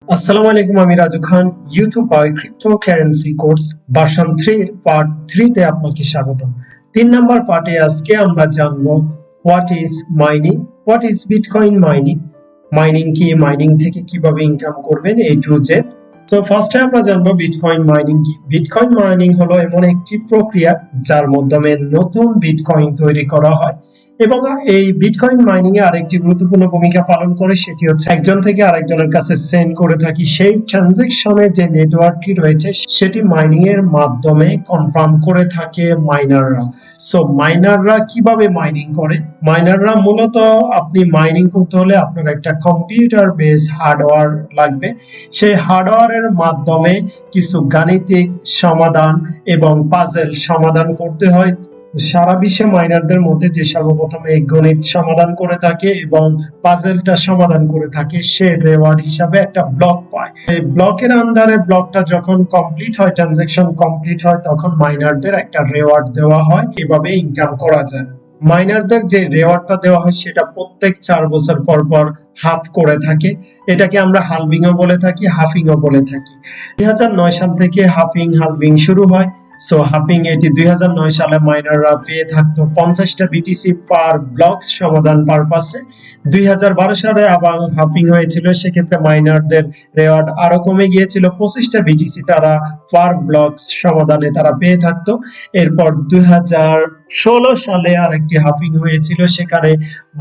আসসালামু আলাইকুম, আমি Raju Khan. YouTube by cryptocurrency course version 3 এর পার্ট 3 তে আপনাকে স্বাগতম। 3 নাম্বার পার্টে আজকে আমরা জানব what is mining, what is bitcoin mining, mining কি, মাইনিং থেকে কিভাবে ইনকাম করবেন, এ টু জেড। তো ফার্স্টে আমরা জানবো বিটকয়েন মাইনিং কি। বিটকয়েন মাইনিং হলো এমন একটি প্রক্রিয়া যার মাধ্যমে নতুন বিটকয়েন তৈরি করা হয় এবং এই বিটকয়েন মাইনিং এ আরেকটি গুরুত্বপূর্ণ ভূমিকা পালন করে, সেটি হচ্ছে একজন থেকে আরেকজনের কাছে সেন্ড করে থাকি সেই ট্রানজেকশনের যে নেটওয়ার্কটি রয়েছে সেটি মাইনিং এর মাধ্যমে কনফার্ম করে থাকে মাইনাররা। সো মাইনাররা কিভাবে মাইনিং করে? মাইনাররা মূলত, আপনি মাইনিং করতে হলে আপনার একটা কম্পিউটার বেস হার্ডওয়্যার লাগবে। সেই হার্ডওয়্যারের মাধ্যমে কিছু গাণিতিক সমাধান এবং পাজেল সমাধান করতে হয়। সারা বিশ্বে মাইনারদের মধ্যে যে সর্বপ্রথম এই গণিত সমাধান করে থাকে এবং পাজেলটা সমাধান করে থাকে, সে রেওয়ার্ড হিসাবে একটা ব্লক পায়। এই ব্লকের আন্ডারে ব্লকটা যখন কমপ্লিট হয়, ট্রানজাকশন কমপ্লিট হয়, তখন মাইনারদের একটা রেওয়ার্ড দেওয়া হয়। এভাবে ইনকাম করা যায়। মাইনারদের যে রেওয়ার্ডটা দেওয়া হয় সেটা প্রত্যেক 4 বছর পর পর হাফ করে থাকে। এটাকে আমরা হালভিংও বলে থাকি, হাফিংও বলে থাকি। 2009 সাল থেকে হালভিং শুরু হয়। সো হাফিং এটি 2009 সালে মাইনাররা পেয়ে থাকতো 50টা বিটিসি পার ব্লক সমাধান পারপাসে। 2012 সালে আবার হাফিং হয়েছিল, সেক্ষেত্রে মাইনারদের রেওয়ার্ড আরো কমে গিয়েছিল, 25টা বিটিসি তারা পার ব্লক সমাধানে তারা পেয়ে থাকতো। এরপর 2016 সালে আরেকটি হাফিং হয়েছিল, সেখানে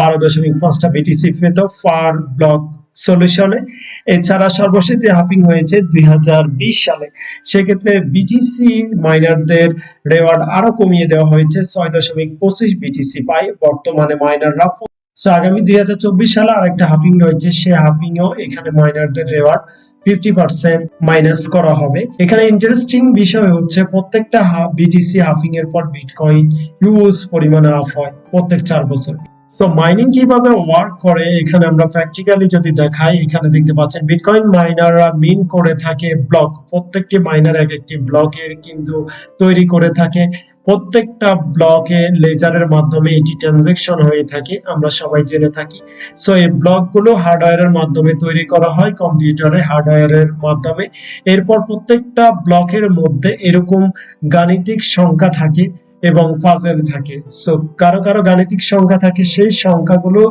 12.5টা বিটিসি পেত পার ব্লক সলিউশনে। এছাড়া সর্বশেষ যে হাফিং হয়েছে 2020 সালে, সেক্ষেত্রে বিটিসি মাইনারদের রেওয়ার্ড আরো কমিয়ে দেওয়া হয়েছে, 6.25 বিটিসি পায় বর্তমানে মাইনাররা। আগামী 2024 সালে আরেকটা হাফিং রয়েছে, সে হাফিংও এখানে মাইনারদের রেওয়ার্ড 50% মাইনাস করা হবে। এখানে ইন্টারেস্টিং বিষয় হচ্ছে প্রত্যেকটা বিটিসি হাফিং এর পর বিটকয়েন হিউজ পরিমাণে আপ হয় প্রত্যেক 4 বছর। সো মাইনিং কিভাবে ওয়ার্ক করে এখানে আমরা প্র্যাকটিক্যালি যদি দেখাই, এখানে দেখতে পাচ্ছেন বিটকয়েন মাইনাররা মিন করে থাকে ব্লক। প্রত্যেকটি মাইনার এক একটি ব্লকের কিন্তু তৈরি করে থাকে। প্রত্যেকটা ব্লকে লেজারের মাধ্যমে এটি ট্রানজাকশন হয়ে থাকে, আমরা সবাই জেনে থাকি। সো এই ব্লকগুলো হার্ডওয়্যারের মাধ্যমে তৈরি করা হয়, কম্পিউটারে হার্ডওয়্যারের মাধ্যমে। এরপর প্রত্যেকটা ব্লকের মধ্যে এরকম গাণিতিক সংখ্যা থাকে এবং পাজেল থাকে। সো কারো কারো গাণিতিক সংখ্যা থাকে, সেই সংখ্যাগুলো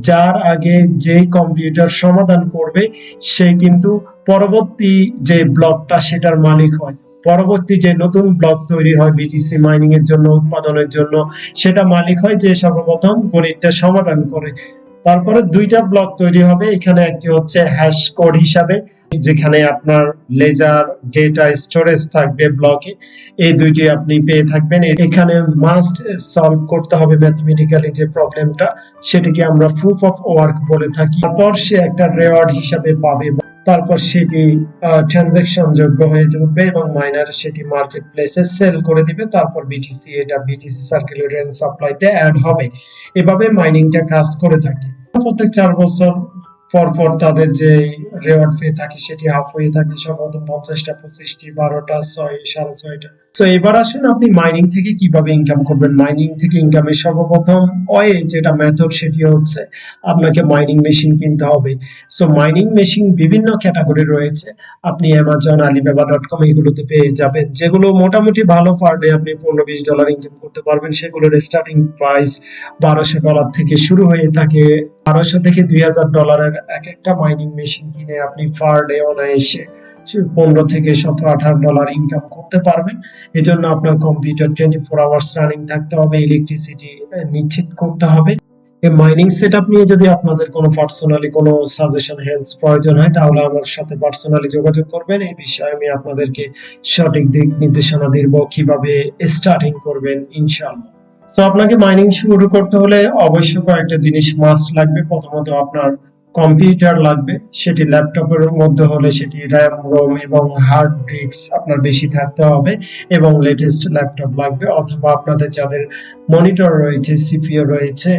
যার আগে যে কম্পিউটার সমাধান করবে সে কিন্তু পরবর্তী যে ব্লকটা সেটার মালিক হয়। পরবর্তী যে নতুন ব্লক তৈরি হয় বিটিসি মাইনিং এর জন্য, উৎপাদনের জন্য, সেটা মালিক হয় যে সর্বপ্রথম গণিতটা সমাধান করে। তারপরে 2টা ব্লক তৈরি হবে। এখানে একটি হচ্ছে হ্যাশ কোড হিসাবে, যেখানে আপনার লেজার ডেটা স্টোরেজ থাকবে ব্লকে। এই দুইটি আপনি পেয়ে থাকবেন। এখানে মাস্ট সলভ করতে হবে ম্যাথমেটিক্যালি যে প্রবলেমটা, সেটিকে আমরা প্রুফ অফ ওয়ার্ক বলে থাকি। তারপর সে একটা রেওয়ার্ড হিসাবে পাবে, তারপর সেটি ট্রানজাকশন যোগ্য হয়ে যাবে এবং মাইনার সেটি মার্কেট প্লেসে সেল করে দিবে। তারপর বিটিসি, এটা বিটিসি সার্কুলেটর এন্ড সাপ্লাইতে অ্যাড হবে। এভাবে মাইনিংটা কাজ করে থাকে। প্রত্যেক 4 বছর পর পর তাদের যে রেওয়ার্ড পেয়ে থাকে সেটি হাফ হয়ে থাকে, সর্বপ্রথম 50টা, 25টি, 12টা, 6, 6.5টা। তো এবার আসুন আপনি মাইনিং থেকে কিভাবে ইনকাম করবেন। মাইনিং থেকে ইনকামের সর্বপ্রথম ওয়ে যেটা মেথড, সেটি হচ্ছে আপনাকে মাইনিং মেশিন কিনতে হবে। সো মাইনিং মেশিন বিভিন্ন ক্যাটাগরি রয়েছে, আপনি অ্যামাজন, আলিবাবা.com এগুলোতে পেয়ে যাবেন, যেগুলো মোটামুটি ভালো পার ডে আপনি $15-20 ইনকাম করতে পারবেন। সেগুলোর স্টার্টিং প্রাইস $1200 থেকে শুরু হয়ে থাকে। 1200 থেকে $2000 এক একটা মাইনিং মেশিন কিনে আপনি পার ডে অনায়াসে $15 থেকে $17-18 ইনকাম করতে পারবেন। এজন্য আপনার কম্পিউটার 24 আওয়ার্স রানিং থাকতে হবে, ইলেকট্রিসিটি নিশ্চিত করতে হবে। এই মাইনিং সেটআপ নিয়ে যদি আপনাদের কোনো পার্সোনালি কোনো সাজেশন হেল্প প্রয়োজন হয়, তাহলে আমার সাথে পার্সোনালি যোগাযোগ করবেন। এই বিষয়ে আমি আপনাদেরকে সঠিক দিক নির্দেশনা দিব কিভাবে স্টার্টিং করবেন ইনশাআল্লাহ। সো আপনাকে মাইনিং শুরু করতে হলে অবশ্যই কয়েকটা জিনিস মাস্ট লাগবে। প্রথমত আপনার কম্পিউটার লাগবে, সেটি ল্যাপটপের মধ্যে হলে সেটি র্যাম, রোম এবং হার্ড ডিস্ক আপনার বেশি থাকতে হবে এবং লেটেস্ট ল্যাপটপ লাগবে, অথবা আপনাদের যাদের মনিটর রয়েছে, সিপিইউ রয়েছে,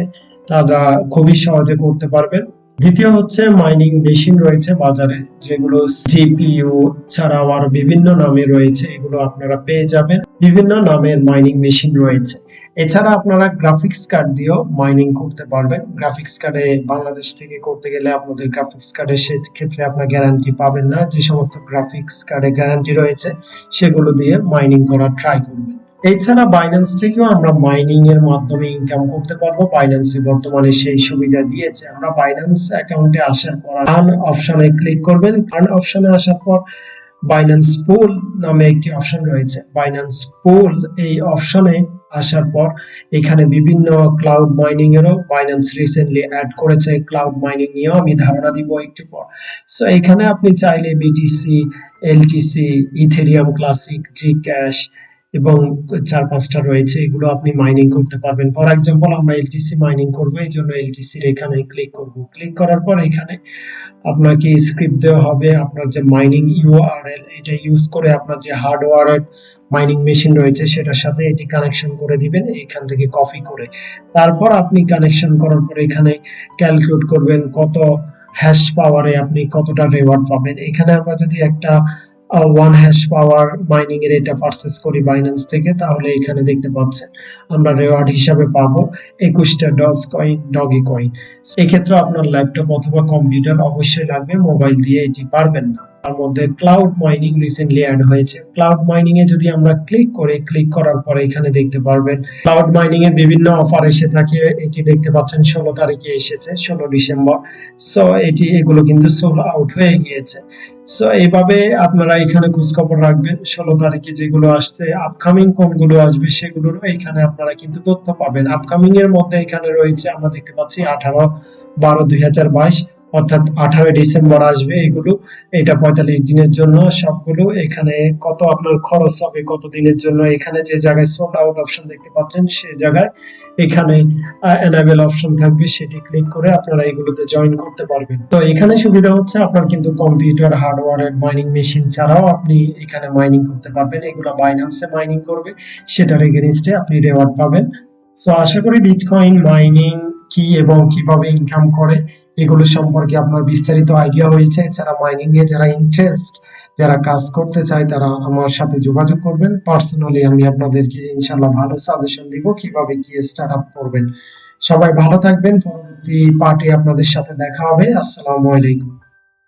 তারা খুবই সহজে করতে পারবেন। দ্বিতীয় হচ্ছে মাইনিং মেশিন রয়েছে বাজারে, যেগুলো জিপিইউ ছাড়াও আরো বিভিন্ন নামে রয়েছে, এগুলো আপনারা পেয়ে যাবেন। বিভিন্ন নামের মাইনিং মেশিন রয়েছে। এছাড়া আপনারা গ্রাফিক্স কার্ড দিয়েও মাইনিং করতে পারবেন। গ্রাফিক্স কার্ডে বাংলাদেশ থেকে করতে গেলে আপনাদের গ্রাফিক্স কার্ডে সেক্ষেত্রে আপনার গ্যারান্টি পাবেন না। যে সমস্ত গ্রাফিক্স কার্ডে গ্যারান্টি রয়েছে সেগুলো দিয়ে মাইনিং করার ট্রাই করবেন। এছাড়া বাইন্যান্স থেকেও আমরা মাইনিং এর মাধ্যমে ইনকাম করতে পারবো। বাইন্যান্সে বর্তমানে সেই সুবিধা দিয়েছে। আমরা বাইন্যান্স অ্যাকাউন্টে আসার পর আর্ন অপশনে ক্লিক করবেন। আর্ন অপশনে আসার পর বাইন্যান্স পুল নামে একটি অপশন রয়েছে। বাইন্যান্স পুল এই অপশনে আসার পর এখানে বিভিন্ন ক্লাউড মাইনিং এরও বাইন্যান্স রিসেন্টলি অ্যাড করেছে। ক্লাউড মাইনিং নিয়েও আমি ধারণা দিব একটু পর। সো এখানে আপনি চাইলে বিটিসি, এলটিসি, ইথেরিয়াম ক্লাসিক, জি ক্যাশ এবং 4-5টা রয়েছে, এগুলো আপনি মাইনিং করতে পারবেন। ফর এক্সাম্পল আমরা এলটিসি মাইনিং করব, এই জন্য এলটিসির এখানে ক্লিক করব। ক্লিক করার পর এখানে আপনাকে স্ক্রিপ্ট দেওয়া হবে। আপনার যে মাইনিং ইউআরএল, এটা ইউজ করে আপনার যে হার্ডওয়্যার মাইনিং মেশিন রয়েছে সেটার সাথে এটি কানেকশন করে দিবেন এখান থেকে কপি করে। তারপর আপনি কানেকশন করার পর এখানে ক্যালকুলেট করবেন কত হ্যাশ পাওয়ারে আপনি কতটা রিওয়ার্ড পাবেন। এখানে আমরা যদি একটা 1 হ্যাশ পাওয়ার মাইনিং এর এটা পারচেজ করি বাইন্যান্স থেকে, তাহলে এখানে দেখতে পাচ্ছেন আমরা রিওয়ার্ড হিসাবে পাবো 21টা ডগি কয়েন। এক্ষেত্রে আপনার ল্যাপটপ অথবা কম্পিউটার অবশ্যই লাগবে, মোবাইল দিয়ে এটি পারবেন না। তার মধ্যে ক্লাউড মাইনিং রিসেন্টলি অ্যাড হয়েছে। ক্লাউড মাইনিং এ যদি আমরা ক্লিক করি, ক্লিক করার পরে এখানে দেখতে পারবেন ক্লাউড মাইনিং এর বিভিন্ন অফার এসে থাকে। এটি দেখতে পাচ্ছেন 16 তারিখে এসেছে, 16 ডিসেম্বর। সো এগুলো কিন্তু সোল আউট হয়ে গিয়েছে। সো এইভাবে আপনারা এখানে খোঁজখবর রাখবেন 16 তারিখে যেগুলো আসছে, আপকামিং কোনগুলো আসবে সেগুলোর এখানে আপনারা কিন্তু তথ্য পাবেন। আপকামিং এর মধ্যে এখানে রয়েছে আমরা দেখতে পাচ্ছি 18/12/2022, অর্থাৎ 18 ডিসেম্বর আসবে এগুলো। এটা 45 দিনের জন্য সবগুলো। এখানে কত আপনার খরচ হবে কত দিনের জন্য, এখানে যে জায়গায় সোল্ড আউট অপশন দেখতে পাচ্ছেন সেই জায়গায় এখানে এনাবেল অপশন থাকবে, সেটি ক্লিক করে আপনারা এগুলোতে জয়েন করতে পারবেন। তো এখানে সুবিধা হচ্ছে আপনার কিন্তু কম্পিউটার হার্ডওয়্যারের মাইনিং মেশিন ছাড়াও আপনি এখানে মাইনিং করতে পারবেন। এগুলো বাইন্যান্সে মাইনিং করবে, সেটার এগেইনস্টে আপনি রিওয়ার্ড পাবেন। সো আশা করি বিটকয়েন মাইনিং কি এবং কিভাবে ইনকাম করে এগুলো সম্পর্কে আপনার বিস্তারিত আইডিয়া হয়েছে। এছাড়া মাইনিং এ যারা ইন্টারেস্ট, যারা কাজ করতে চায় তারা আমার সাথে যোগাযোগ করবেন। পার্সোনালি আমি আপনাদেরকে ইনশাআল্লাহ ভালো সাজেশন দিব কিভাবে কি স্টার্ট আপ করবেন। সবাই ভালো থাকবেন। পরবর্তী পার্টে আপনাদের সাথে দেখা হবে। আসসালামু আলাইকুম।